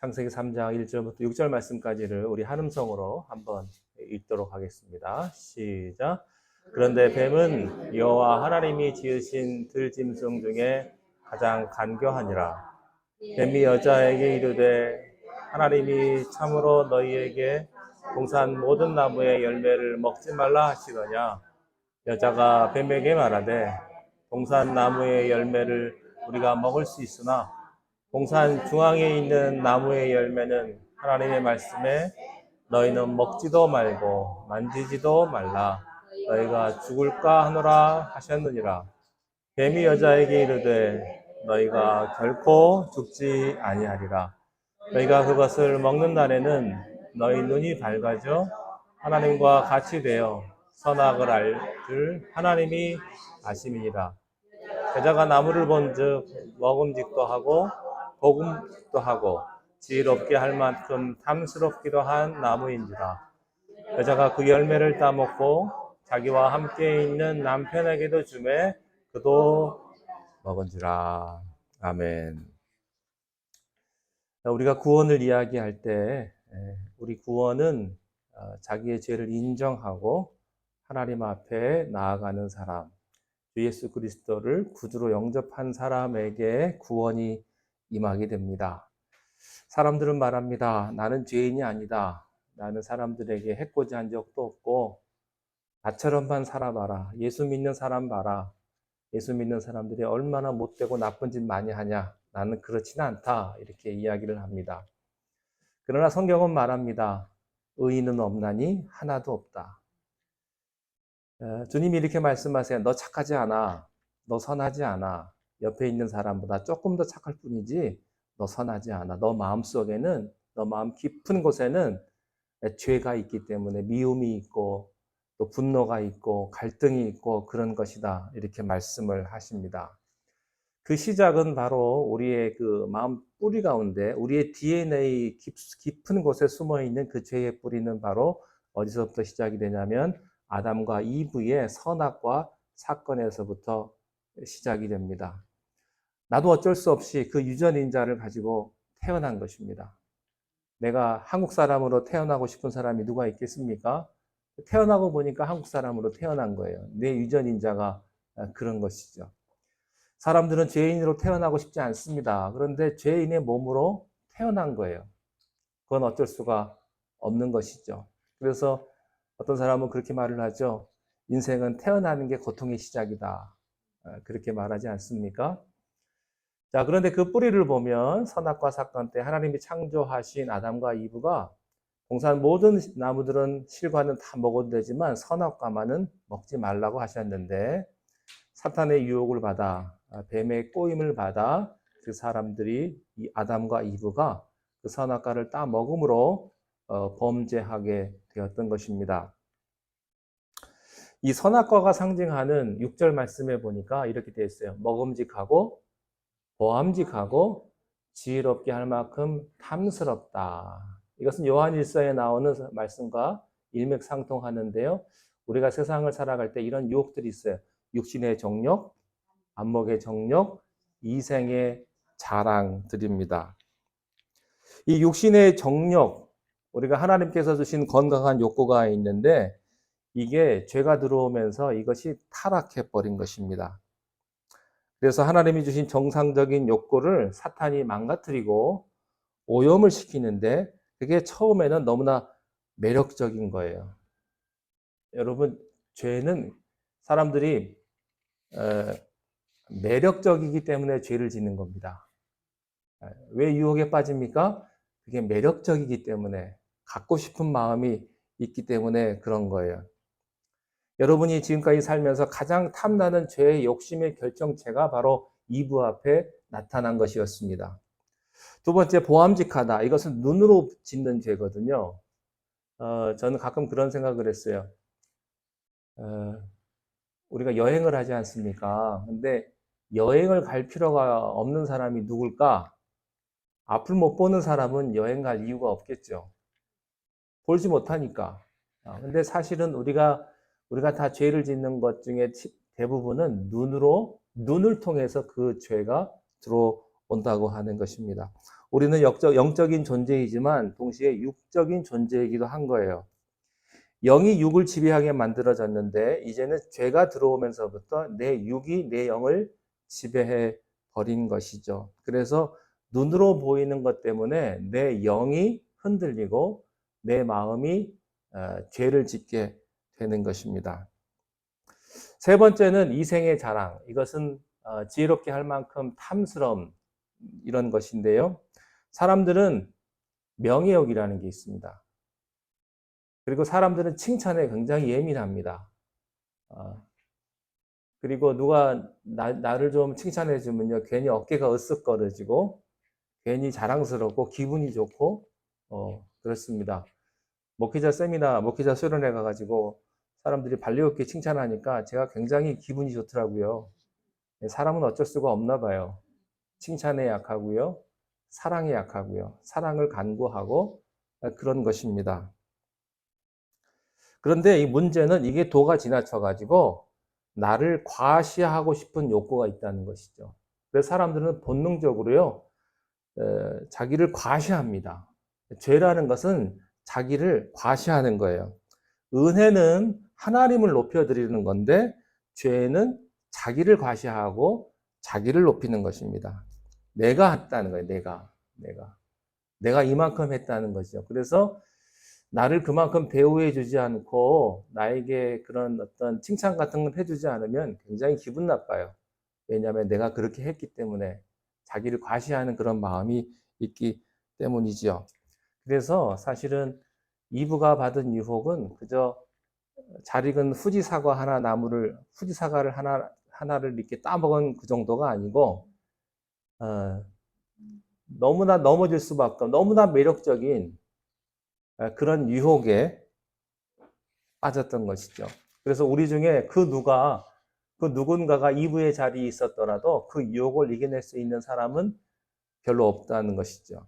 창세기 3장 1절부터 6절 말씀까지를 우리 한음성으로 한번 읽도록 하겠습니다. 시작. 그런데 뱀은 여호와 하나님이 지으신 들짐승 중에 가장 간교하니라. 뱀이 여자에게 이르되 하나님이 참으로 너희에게 동산 모든 나무의 열매를 먹지 말라 하시더냐. 여자가 뱀에게 말하되 동산 나무의 열매를 우리가 먹을 수 있으나 동산 중앙에 있는 나무의 열매는 하나님의 말씀에 너희는 먹지도 말고 만지지도 말라 너희가 죽을까 하노라 하셨느니라. 뱀이 여자에게 이르되 너희가 결코 죽지 아니하리라. 너희가 그것을 먹는 날에는 너희 눈이 밝아져 하나님과 같이 되어 선악을 알 줄 하나님이 아심이니라. 여자가 나무를 본즉 먹음직도 하고 복음도 하고 지혜롭게 할 만큼 탐스럽기도 한 나무인지라. 여자가 그 열매를 따먹고 자기와 함께 있는 남편에게도 주매 그도 먹은지라. 아멘. 우리가 구원을 이야기할 때 우리 구원은 자기의 죄를 인정하고 하나님 앞에 나아가는 사람, 주 예수 그리스도를 구주로 영접한 사람에게 구원이 임하게 됩니다. 사람들은 말합니다. 나는 죄인이 아니다. 나는 사람들에게 해코지 한 적도 없고 나처럼만 살아봐라. 예수 믿는 사람 봐라. 예수 믿는 사람들이 얼마나 못되고 나쁜 짓 많이 하냐. 나는 그렇지는 않다. 이렇게 이야기를 합니다. 그러나 성경은 말합니다. 의인은 없나니 하나도 없다. 주님이 이렇게 말씀하세요. 너 착하지 않아. 너 선하지 않아. 옆에 있는 사람보다 조금 더 착할 뿐이지 너 선하지 않아. 너 마음속에는, 너 마음 깊은 곳에는 죄가 있기 때문에 미움이 있고 또 분노가 있고 갈등이 있고 그런 것이다. 이렇게 말씀을 하십니다. 그 시작은 바로 우리의 그 마음 뿌리 가운데 우리의 DNA 깊은 곳에 숨어 있는 그 죄의 뿌리는 바로 어디서부터 시작이 되냐면 아담과 이브의 선악과 사건에서부터 시작이 됩니다. 나도 어쩔 수 없이 그 유전인자를 가지고 태어난 것입니다. 내가 한국 사람으로 태어나고 싶은 사람이 누가 있겠습니까? 태어나고 보니까 한국 사람으로 태어난 거예요. 내 유전인자가 그런 것이죠. 사람들은 죄인으로 태어나고 싶지 않습니다. 그런데 죄인의 몸으로 태어난 거예요. 그건 어쩔 수가 없는 것이죠. 그래서 어떤 사람은 그렇게 말을 하죠. 인생은 태어나는 게 고통의 시작이다. 그렇게 말하지 않습니까? 자, 그런데 그 뿌리를 보면 선악과 사건 때 하나님이 창조하신 아담과 이브가 동산 모든 나무들은 실과는 다 먹어도 되지만 선악과만은 먹지 말라고 하셨는데 사탄의 유혹을 받아 뱀의 꼬임을 받아 그 사람들이 이 아담과 이브가 그 선악과를 따 먹음으로 범죄하게 되었던 것입니다. 이 선악과가 상징하는 6절 말씀에 보니까 이렇게 되어 있어요. 먹음직하고 보암직하고 지혜롭게 할 만큼 탐스럽다. 이것은 요한일서에 나오는 말씀과 일맥상통하는데요. 우리가 세상을 살아갈 때 이런 유혹들이 있어요. 육신의 정욕, 안목의 정욕, 이생의 자랑들입니다. 이 육신의 정욕, 우리가 하나님께서 주신 건강한 욕구가 있는데 이게 죄가 들어오면서 이것이 타락해버린 것입니다. 그래서 하나님이 주신 정상적인 욕구를 사탄이 망가뜨리고 오염을 시키는데 그게 처음에는 너무나 매력적인 거예요. 여러분, 죄는 사람들이 매력적이기 때문에 죄를 짓는 겁니다. 왜 유혹에 빠집니까? 그게 매력적이기 때문에 갖고 싶은 마음이 있기 때문에 그런 거예요. 여러분이 지금까지 살면서 가장 탐나는 죄의 욕심의 결정체가 바로 이브 앞에 나타난 것이었습니다. 두 번째, 보암직하다. 이것은 눈으로 짓는 죄거든요. 저는 가끔 그런 생각을 했어요. 우리가 여행을 하지 않습니까? 근데 여행을 갈 필요가 없는 사람이 누굴까? 앞을 못 보는 사람은 여행 갈 이유가 없겠죠. 보지 못하니까. 근데 사실은 우리가 다 죄를 짓는 것 중에 대부분은 눈을 통해서 그 죄가 들어온다고 하는 것입니다. 우리는 영적인 존재이지만 동시에 육적인 존재이기도 한 거예요. 영이 육을 지배하게 만들어졌는데 이제는 죄가 들어오면서부터 내 육이 내 영을 지배해 버린 것이죠. 그래서 눈으로 보이는 것 때문에 내 영이 흔들리고 내 마음이 죄를 짓게 되는 것입니다. 세 번째는 이생의 자랑. 이것은 지혜롭게 할 만큼 탐스러움 이런 것인데요. 사람들은 명예욕이라는 게 있습니다. 그리고 사람들은 칭찬에 굉장히 예민합니다. 그리고 누가 나를 좀 칭찬해 주면요, 괜히 어깨가 으쓱거려지고 괜히 자랑스럽고 기분이 좋고 그렇습니다. 목회자 수련회 가가지고 사람들이 발리op게 칭찬하니까 제가 굉장히 기분이 좋더라고요. 사람은 어쩔 수가 없나 봐요. 칭찬에 약하고요, 사랑에 약하고요, 사랑을 간구하고 그런 것입니다. 그런데 이 문제는 이게 도가 지나쳐가지고 나를 과시하고 싶은 욕구가 있다는 것이죠. 그래서 사람들은 본능적으로요, 자기를 과시합니다. 죄라는 것은 자기를 과시하는 거예요. 은혜는 하나님을 높여드리는 건데 죄는 자기를 과시하고 자기를 높이는 것입니다. 내가 했다는 거예요. 내가 이만큼 했다는 거죠. 그래서 나를 그만큼 대우해 주지 않고 나에게 그런 어떤 칭찬 같은 걸 해주지 않으면 굉장히 기분 나빠요. 왜냐하면 내가 그렇게 했기 때문에 자기를 과시하는 그런 마음이 있기 때문이지요. 그래서 사실은 이브가 받은 유혹은 그저 잘 익은 후지사과를 하나를 이렇게 따먹은 그 정도가 아니고, 너무나 넘어질 수밖에, 너무나 매력적인 그런 유혹에 빠졌던 것이죠. 그래서 우리 중에 그 누군가가 이브의 자리에 있었더라도 그 유혹을 이겨낼 수 있는 사람은 별로 없다는 것이죠.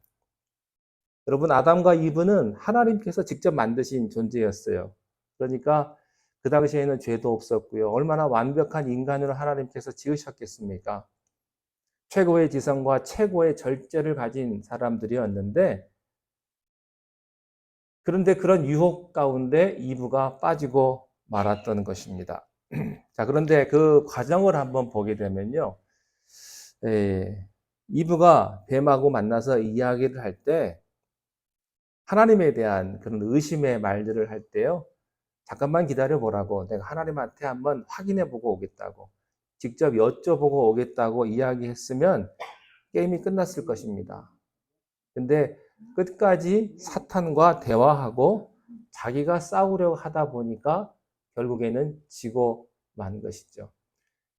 여러분, 아담과 이브는 하나님께서 직접 만드신 존재였어요. 그러니까 그 당시에는 죄도 없었고요. 얼마나 완벽한 인간으로 하나님께서 지으셨겠습니까? 최고의 지성과 최고의 절제를 가진 사람들이었는데, 그런데 그런 유혹 가운데 이브가 빠지고 말았던 것입니다. 자, 그런데 그 과정을 한번 보게 되면요. 이브가 뱀하고 만나서 이야기를 할 때 하나님에 대한 그런 의심의 말들을 할 때요. 잠깐만 기다려 보라고, 내가 하나님한테 한번 확인해 보고 오겠다고, 직접 여쭤보고 오겠다고 이야기했으면 게임이 끝났을 것입니다. 근데 끝까지 사탄과 대화하고 자기가 싸우려고 하다 보니까 결국에는 지고 만 것이죠.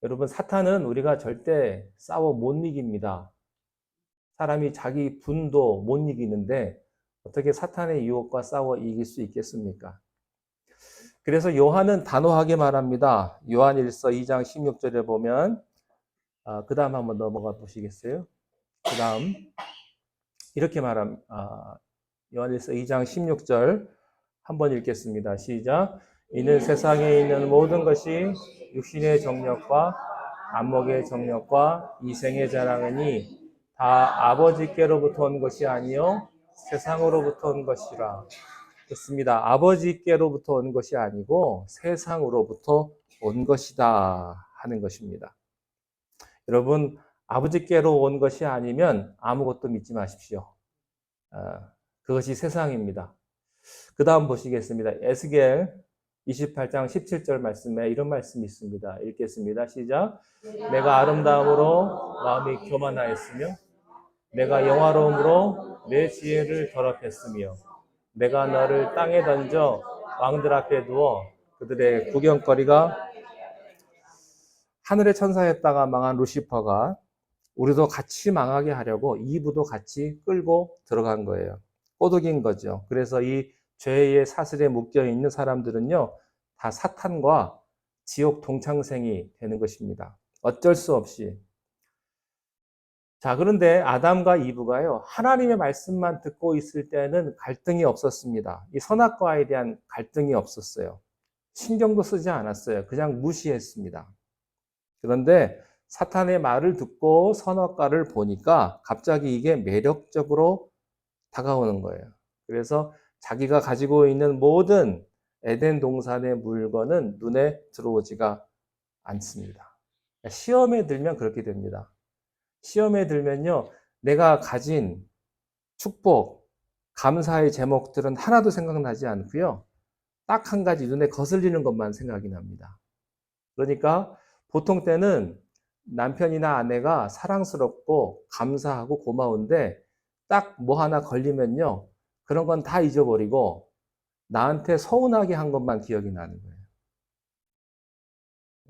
여러분, 사탄은 우리가 절대 싸워 못 이깁니다. 사람이 자기 분도 못 이기는데 어떻게 사탄의 유혹과 싸워 이길 수 있겠습니까? 그래서 요한은 단호하게 말합니다. 요한일서 2장 16절에 보면, 그 다음 한번 넘어가 보시겠어요? 그 다음 이렇게 말합니다. 요한일서 2장 16절 한번 읽겠습니다. 시작. 이는 세상에 있는 모든 것이 육신의 정력과 안목의 정력과 이생의 자랑이니 다 아버지께로부터 온 것이 아니요 세상으로부터 온 것이라. 그렇습니다. 아버지께로부터 온 것이 아니고 세상으로부터 온 것이다 하는 것입니다. 여러분, 아버지께로 온 것이 아니면 아무것도 믿지 마십시오. 그것이 세상입니다. 그 다음 보시겠습니다. 에스겔 28장 17절 말씀에 이런 말씀이 있습니다. 읽겠습니다. 시작. 내가 아름다움으로 마음이 교만하였으며 내가 영화로움으로 내 지혜를 더럽혔으며 내가 너를 땅에 던져 왕들 앞에 두어 그들의 구경거리가 하늘의 천사였다가 망한 루시퍼가 우리도 같이 망하게 하려고 이브도 같이 끌고 들어간 거예요. 꼬드긴 거죠. 그래서 이 죄의 사슬에 묶여 있는 사람들은요, 다 사탄과 지옥 동창생이 되는 것입니다. 어쩔 수 없이. 자, 그런데 아담과 이브가요, 하나님의 말씀만 듣고 있을 때는 갈등이 없었습니다. 이 선악과에 대한 갈등이 없었어요. 신경도 쓰지 않았어요. 그냥 무시했습니다. 그런데 사탄의 말을 듣고 선악과를 보니까 갑자기 이게 매력적으로 다가오는 거예요. 그래서 자기가 가지고 있는 모든 에덴 동산의 물건은 눈에 들어오지가 않습니다. 시험에 들면 그렇게 됩니다. 시험에 들면요, 내가 가진 축복, 감사의 제목들은 하나도 생각나지 않고요. 딱 한 가지 눈에 거슬리는 것만 생각이 납니다. 그러니까 보통 때는 남편이나 아내가 사랑스럽고 감사하고 고마운데 딱 뭐 하나 걸리면요. 그런 건 다 잊어버리고 나한테 서운하게 한 것만 기억이 나는 거예요.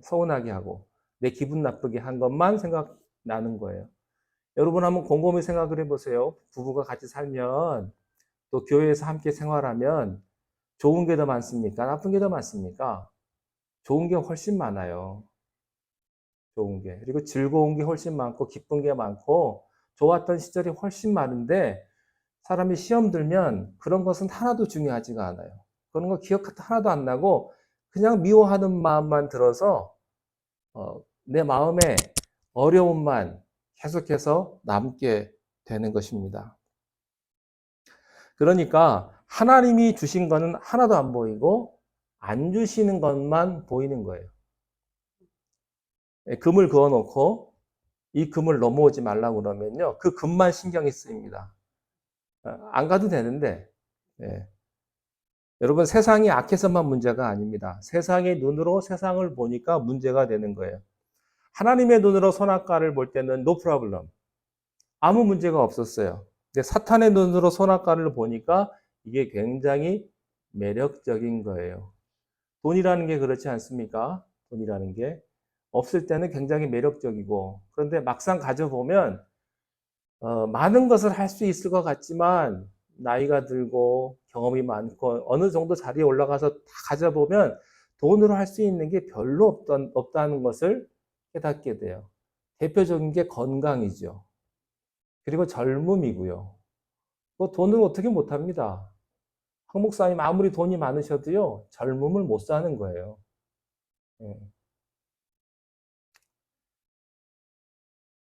서운하게 하고 내 기분 나쁘게 한 것만 생각나는 거예요. 여러분 한번 곰곰이 생각을 해보세요. 부부가 같이 살면 또 교회에서 함께 생활하면 좋은 게 더 많습니까? 나쁜 게 더 많습니까? 좋은 게 훨씬 많아요. 좋은 게. 그리고 즐거운 게 훨씬 많고 기쁜 게 많고 좋았던 시절이 훨씬 많은데 사람이 시험 들면 그런 것은 하나도 중요하지가 않아요. 그런 거 기억 하나도 안 나고 그냥 미워하는 마음만 들어서 내 마음에 어려움만 계속해서 남게 되는 것입니다. 그러니까 하나님이 주신 거는 하나도 안 보이고 안 주시는 것만 보이는 거예요. 금을 그어놓고 이 금을 넘어오지 말라고 그러면요. 그 금만 신경이 쓰입니다. 안 가도 되는데. 예. 여러분 세상이 악해서만 문제가 아닙니다. 세상의 눈으로 세상을 보니까 문제가 되는 거예요. 하나님의 눈으로 선악과를 볼 때는 no problem. 아무 문제가 없었어요. 근데 사탄의 눈으로 선악과를 보니까 이게 굉장히 매력적인 거예요. 돈이라는 게 그렇지 않습니까? 돈이라는 게 없을 때는 굉장히 매력적이고 그런데 막상 가져보면 많은 것을 할 수 있을 것 같지만 나이가 들고 경험이 많고 어느 정도 자리에 올라가서 다 가져보면 돈으로 할 수 있는 게 별로 없다는 것을 깨닫게 돼요. 대표적인 게 건강이죠. 그리고 젊음이고요. 그 돈을 어떻게 못합니다. 황 목사님 아무리 돈이 많으셔도요. 젊음을 못 사는 거예요. 예.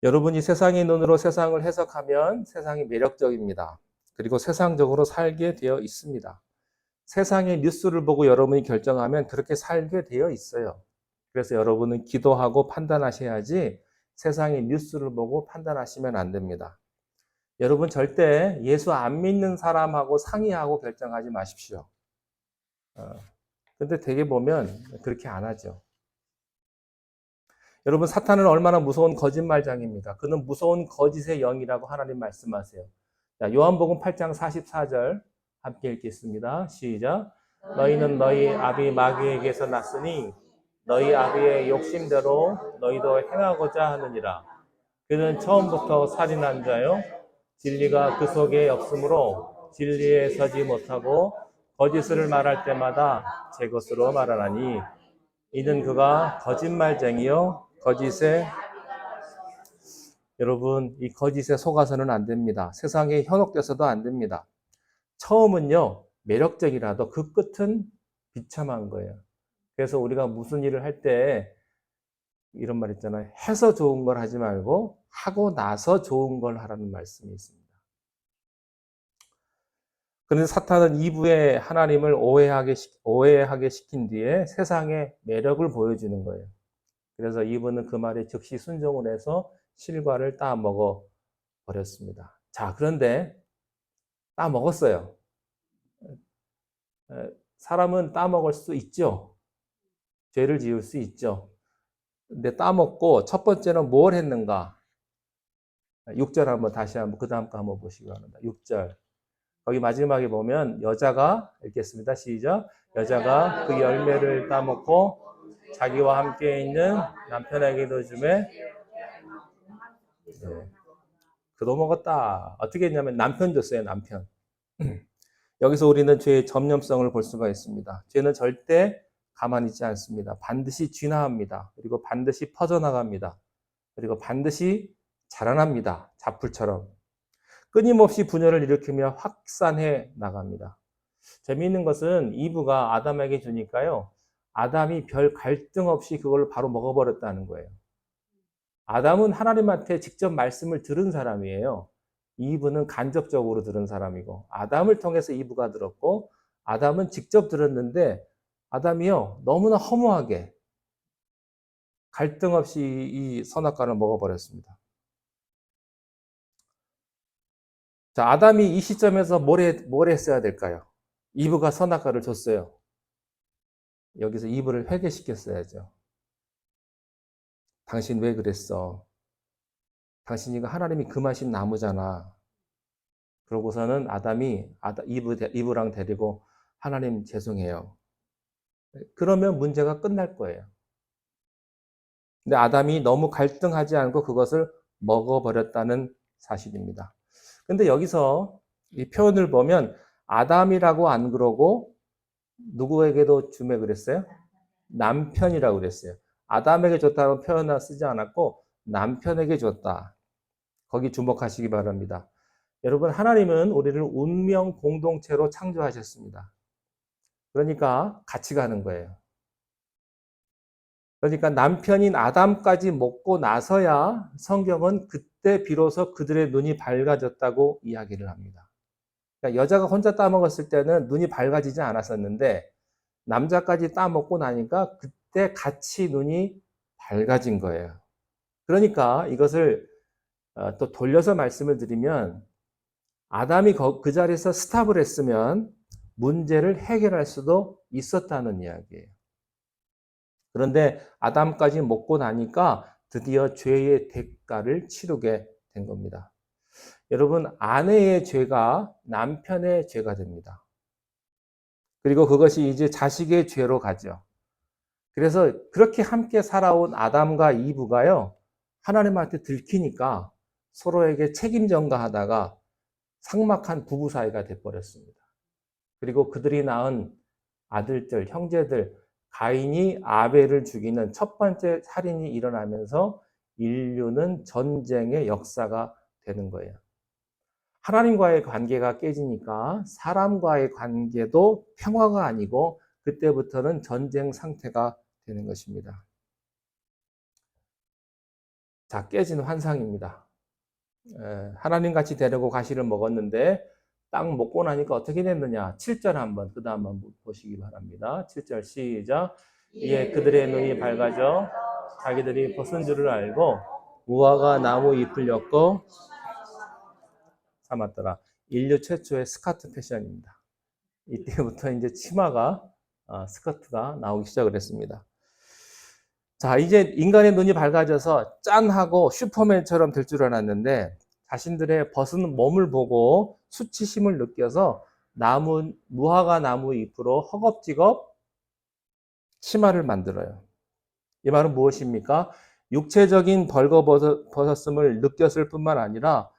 여러분이 세상의 눈으로 세상을 해석하면 세상이 매력적입니다. 그리고 세상적으로 살게 되어 있습니다. 세상의 뉴스를 보고 여러분이 결정하면 그렇게 살게 되어 있어요. 그래서 여러분은 기도하고 판단하셔야지 세상의 뉴스를 보고 판단하시면 안 됩니다. 여러분 절대 예수 안 믿는 사람하고 상의하고 결정하지 마십시오. 근데 되게 보면 그렇게 안 하죠. 여러분 사탄은 얼마나 무서운 거짓말장입니다. 그는 무서운 거짓의 영이라고 하나님 말씀하세요. 자, 요한복음 8장 44절 함께 읽겠습니다. 시작. 너희는 너희 아비 마귀에게서 났으니 너희 아비의 욕심대로 너희도 행하고자 하느니라. 그는 처음부터 살인한 자요 진리가 그 속에 없으므로 진리에 서지 못하고 거짓을 말할 때마다 제 것으로 말하나니 이는 그가 거짓말쟁이요 거짓에 여러분 이 거짓에 속아서는 안 됩니다. 세상에 현혹돼서도 안 됩니다. 처음은요 매력적이라도 그 끝은 비참한 거예요. 그래서 우리가 무슨 일을 할 때 이런 말 있잖아요. 해서 좋은 걸 하지 말고 하고 나서 좋은 걸 하라는 말씀이 있습니다. 그런데 사탄은 이브에 하나님을 오해하게 시킨 뒤에 세상의 매력을 보여주는 거예요. 그래서 이브는 그 말에 즉시 순종을 해서 실과를 따먹어 버렸습니다. 자, 그런데 따먹었어요. 사람은 따먹을 수 있죠. 죄를 지을 수 있죠. 근데 따먹고 첫 번째는 뭘 했는가? 6절 한번 다시 한번 그 다음 거 한번 보시기 바랍니다. 6절. 거기 마지막에 보면 여자가 읽겠습니다. 시작. 여자가 그 열매를 따먹고 자기와 함께 있는 남편에게도 주매 그도 먹었다. 어떻게 했냐면 남편 줬어요. 남편. 여기서 우리는 죄의 전념성을 볼 수가 있습니다. 죄는 절대 가만히 있지 않습니다. 반드시 진화합니다. 그리고 반드시 퍼져나갑니다. 그리고 반드시 자라납니다. 잡풀처럼. 끊임없이 분열을 일으키며 확산해 나갑니다. 재미있는 것은 이브가 아담에게 주니까요. 아담이 별 갈등 없이 그걸 바로 먹어버렸다는 거예요. 아담은 하나님한테 직접 말씀을 들은 사람이에요. 이브는 간접적으로 들은 사람이고, 아담을 통해서 이브가 들었고, 아담은 직접 들었는데, 아담이요, 너무나 허무하게 갈등 없이 이 선악과를 먹어버렸습니다. 자, 아담이 이 시점에서 뭘 했어야 될까요? 이브가 선악과를 줬어요. 여기서 이브를 회개시켰어야죠. 당신 왜 그랬어? 당신이가 하나님이 금하신 나무잖아. 그러고서는 아담이 이브랑 데리고 하나님 죄송해요. 그러면 문제가 끝날 거예요. 근데 아담이 너무 갈등하지 않고 그것을 먹어버렸다는 사실입니다. 근데 여기서 이 표현을 보면 아담이라고 안 그러고 누구에게도 주매 그랬어요? 남편이라고 그랬어요. 아담에게 줬다고 표현을 쓰지 않았고 남편에게 줬다. 거기 주목하시기 바랍니다. 여러분, 하나님은 우리를 운명 공동체로 창조하셨습니다. 그러니까 같이 가는 거예요. 그러니까 남편인 아담까지 먹고 나서야 성경은 그때 비로소 그들의 눈이 밝아졌다고 이야기를 합니다. 그러니까 여자가 혼자 따먹었을 때는 눈이 밝아지지 않았었는데 남자까지 따먹고 나니까 그때 같이 눈이 밝아진 거예요. 그러니까 이것을 또 돌려서 말씀을 드리면 아담이 그 자리에서 스탑을 했으면 문제를 해결할 수도 있었다는 이야기예요. 그런데 아담까지 먹고 나니까 드디어 죄의 대가를 치르게 된 겁니다. 여러분, 아내의 죄가 남편의 죄가 됩니다. 그리고 그것이 이제 자식의 죄로 가죠. 그래서 그렇게 함께 살아온 아담과 이브가요, 하나님한테 들키니까 서로에게 책임 전가하다가 삭막한 부부 사이가 돼버렸습니다. 그리고 그들이 낳은 아들들, 형제들, 가인이 아벨을 죽이는 첫 번째 살인이 일어나면서 인류는 전쟁의 역사가 되는 거예요. 하나님과의 관계가 깨지니까 사람과의 관계도 평화가 아니고 그때부터는 전쟁 상태가 되는 것입니다. 자, 깨진 환상입니다. 하나님 같이 데리고 가시를 먹었는데 딱 먹고 나니까 어떻게 됐느냐? 7절 한번 그 다음 한번 보시기 바랍니다. 7절 시작. 이에 그들의 눈이 밝아져 자기들이 벗은 줄을 알고 무화과 나무 잎을 엮고 삼았더라. 인류 최초의 스카트 패션입니다. 이때부터 이제 치마가 스커트가 나오기 시작을 했습니다. 자, 이제 인간의 눈이 밝아져서 짠 하고 슈퍼맨처럼 될 줄 알았는데 자신들의 벗은 몸을 보고 수치심을 느껴서 무화과 나무 잎으로 허겁지겁 치마를 만들어요. 이 말은 무엇입니까? 육체적인 벌거벗었음을 느꼈을 뿐만 아니라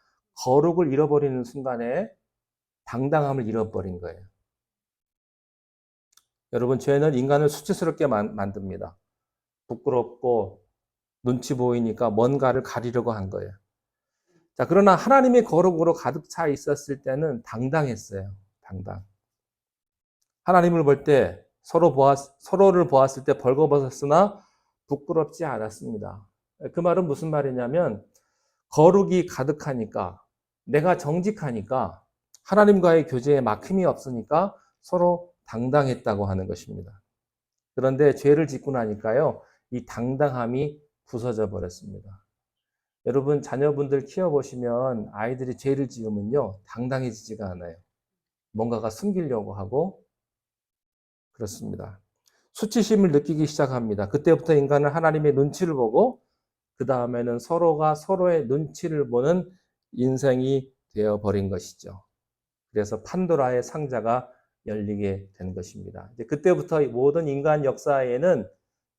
거룩을 잃어버리는 순간에 당당함을 잃어버린 거예요. 여러분, 죄는 인간을 수치스럽게 만듭니다. 부끄럽고 눈치 보이니까 뭔가를 가리려고 한 거예요. 자, 그러나 하나님의 거룩으로 가득 차 있었을 때는 당당했어요. 당당. 하나님을 볼 때 서로를 보았을 때 벌거벗었으나 부끄럽지 않았습니다. 그 말은 무슨 말이냐면 거룩이 가득하니까 내가 정직하니까 하나님과의 교제에 막힘이 없으니까 서로 당당했다고 하는 것입니다. 그런데 죄를 짓고 나니까요, 이 당당함이 부서져 버렸습니다. 여러분, 자녀분들 키워보시면 아이들이 죄를 지으면요, 당당해지지가 않아요. 뭔가가 숨기려고 하고 그렇습니다. 수치심을 느끼기 시작합니다. 그때부터 인간은 하나님의 눈치를 보고 그 다음에는 서로가 서로의 눈치를 보는 인생이 되어버린 것이죠. 그래서 판도라의 상자가 열리게 된 것입니다. 이제 그때부터 모든 인간 역사에는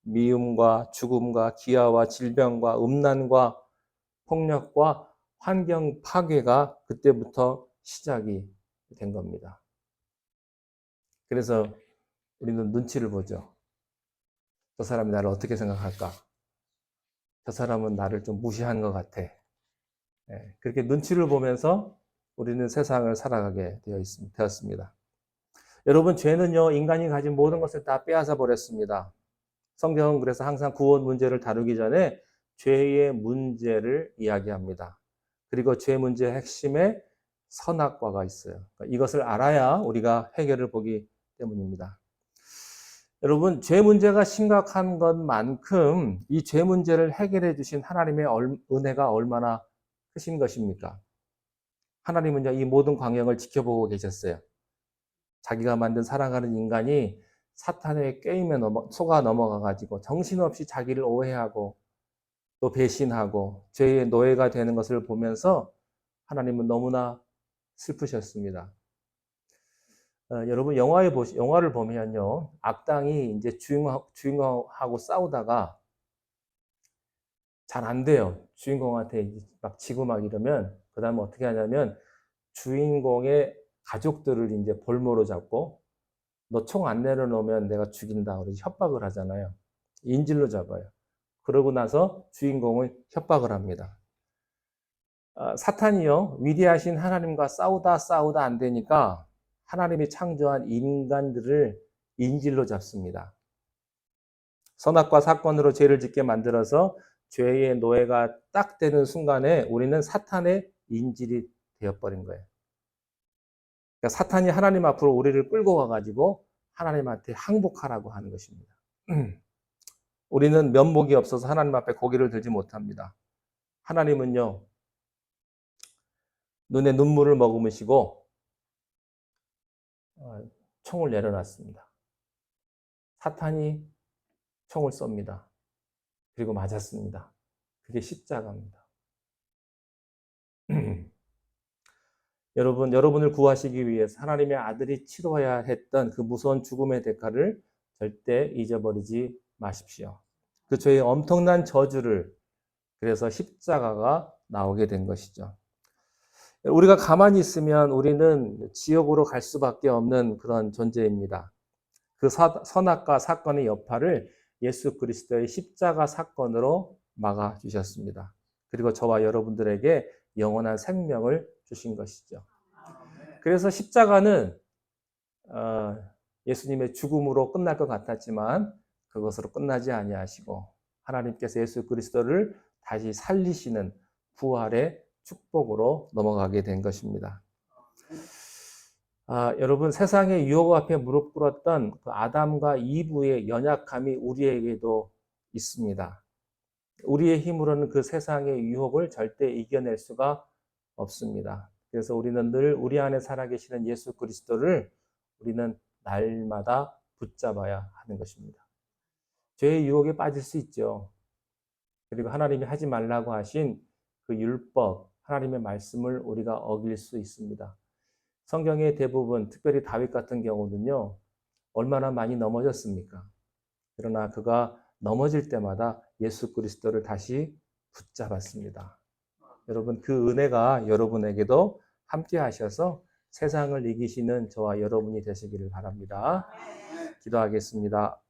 미움과 죽음과 기아와 질병과 음란과 폭력과 환경 파괴가 그때부터 시작이 된 겁니다. 그래서 우리는 눈치를 보죠. 저 사람이 나를 어떻게 생각할까? 저 사람은 나를 좀 무시한 것 같아. 그렇게 눈치를 보면서 우리는 세상을 살아가게 되었습니다. 여러분, 죄는요, 인간이 가진 모든 것을 다 빼앗아 버렸습니다. 성경은 그래서 항상 구원 문제를 다루기 전에 죄의 문제를 이야기합니다. 그리고 죄 문제의 핵심에 선악과가 있어요. 그러니까 이것을 알아야 우리가 해결을 보기 때문입니다. 여러분, 죄 문제가 심각한 것만큼 이 죄 문제를 해결해 주신 하나님의 은혜가 얼마나 크신 것입니까? 하나님은요, 이 모든 광경을 지켜보고 계셨어요. 자기가 만든 사랑하는 인간이 사탄의 게임에 속아 넘어가가지고 정신없이 자기를 오해하고 또 배신하고 죄의 노예가 되는 것을 보면서 하나님은 너무나 슬프셨습니다. 여러분, 영화를 보면요, 악당이 이제 주인공하고 싸우다가 잘 안 돼요. 주인공한테 막 지고 막 이러면, 그 다음에 어떻게 하냐면, 주인공의 가족들을 이제 볼모로 잡고, 너 총 안 내려놓으면 내가 죽인다. 그래서 협박을 하잖아요. 인질로 잡아요. 그러고 나서 주인공을 협박을 합니다. 사탄이요, 위대하신 하나님과 싸우다 안 되니까 하나님이 창조한 인간들을 인질로 잡습니다. 선악과 사건으로 죄를 짓게 만들어서 죄의 노예가 딱 되는 순간에 우리는 사탄의 인질이 되어버린 거예요. 그러니까 사탄이 하나님 앞으로 우리를 끌고 가가지고 하나님한테 항복하라고 하는 것입니다. 우리는 면목이 없어서 하나님 앞에 고개를 들지 못합니다. 하나님은요, 눈에 눈물을 머금으시고 총을 내려놨습니다. 사탄이 총을 쏩니다. 그리고 맞았습니다. 그게 십자가입니다. 여러분을 구하시기 위해서 하나님의 아들이 치러야 했던 그 무서운 죽음의 대가를 절대 잊어버리지 마십시오. 그 죄의 엄청난 저주를, 그래서 십자가가 나오게 된 것이죠. 우리가 가만히 있으면 우리는 지옥으로 갈 수밖에 없는 그런 존재입니다. 그 선악과 사건의 여파를 예수 그리스도의 십자가 사건으로 막아주셨습니다. 그리고 저와 여러분들에게 영원한 생명을 주신 것이죠. 그래서 십자가는 예수님의 죽음으로 끝날 것 같았지만 그것으로 끝나지 아니하시고 하나님께서 예수 그리스도를 다시 살리시는 부활의 축복으로 넘어가게 된 것입니다. 여러분, 세상의 유혹 앞에 무릎 꿇었던 그 아담과 이브의 연약함이 우리에게도 있습니다. 우리의 힘으로는 그 세상의 유혹을 절대 이겨낼 수가 없습니다. 그래서 우리는 늘 우리 안에 살아계시는 예수 그리스도를 우리는 날마다 붙잡아야 하는 것입니다. 죄의 유혹에 빠질 수 있죠. 그리고 하나님이 하지 말라고 하신 그 율법, 하나님의 말씀을 우리가 어길 수 있습니다. 성경의 대부분, 특별히 다윗 같은 경우는요, 얼마나 많이 넘어졌습니까? 그러나 그가 넘어질 때마다 예수 그리스도를 다시 붙잡았습니다. 여러분, 그 은혜가 여러분에게도 함께 하셔서 세상을 이기시는 저와 여러분이 되시기를 바랍니다. 기도하겠습니다.